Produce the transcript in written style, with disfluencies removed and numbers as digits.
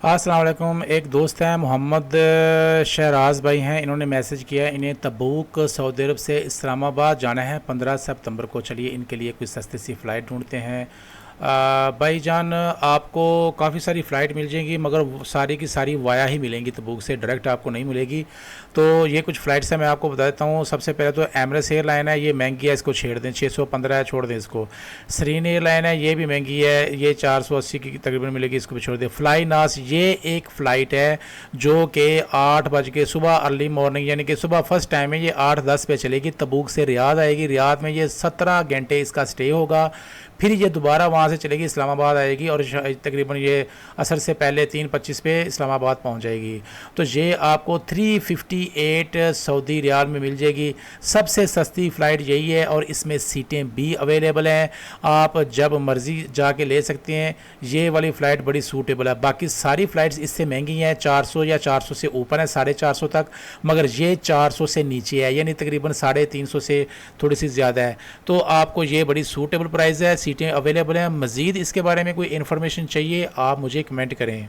अस्सलाम वालेकुम। एक दोस्त हैं मोहम्मद शहराज भाई हैं, इन्होंने मैसेज किया है। इन्हें तबूक सऊदी अरब से इस्लामाबाद जाना है 15 सितंबर को। चलिए इनके लिए कोई सस्ती सी फ़्लाइट ढूंढते हैं। भाईजान, आपको काफ़ी सारी फ़्लाइट मिल जाएंगी, मगर वो सारी की सारी वाया ही मिलेंगी, तबूक से डायरेक्ट आपको नहीं मिलेगी। तो ये कुछ फ़्लाइट्स हैं, मैं आपको बता देता हूँ। सबसे पहले तो एमरेट्स एयरलाइन है, ये महंगी है, इसको छेड़ दें। 615 है, छोड़ दें इसको। सरीन एयरलाइन है, ये भी महंगी है, ये 480 की तकरीबन मिलेगी, इसको भी छोड़ दें। फ्लाई नास, ये एक फ़्लाइट है जो कि 8 बज के सुबह अर्ली मॉर्निंग, यानी कि सुबह फर्स्ट टाइम है, ये 8:10 पे चलेगी। तबूक से रियाद आएगी। रियाद में ये 17 घंटे इसका स्टे होगा। फिर ये दोबारा वहाँ से चलेगी, इस्लामाबाद आएगी और तकरीबन ये असर से पहले 3:25 पे इस्लामाबाद पहुँच जाएगी। तो ये आपको 358 सऊदी रियाल में मिल जाएगी। सबसे सस्ती फ़्लाइट यही है और इसमें सीटें भी अवेलेबल हैं। आप जब मर्ज़ी जाके ले सकते हैं। ये वाली फ़्लाइट बड़ी सूटेबल है। बाकी सारी फ़्लाइट्स इससे महंगी हैं, 400 या 400 से ऊपर है, 450 तक, मगर ये 400 से नीचे है, यानी तकरीबन 350 से थोड़ी सी ज़्यादा है। तो आपको ये बड़ी सूटेबल प्राइस है, सीटें अवेलेबल हैं। मज़ीद इसके बारे में कोई इन्फॉर्मेशन चाहिए आप मुझे कमेंट करें।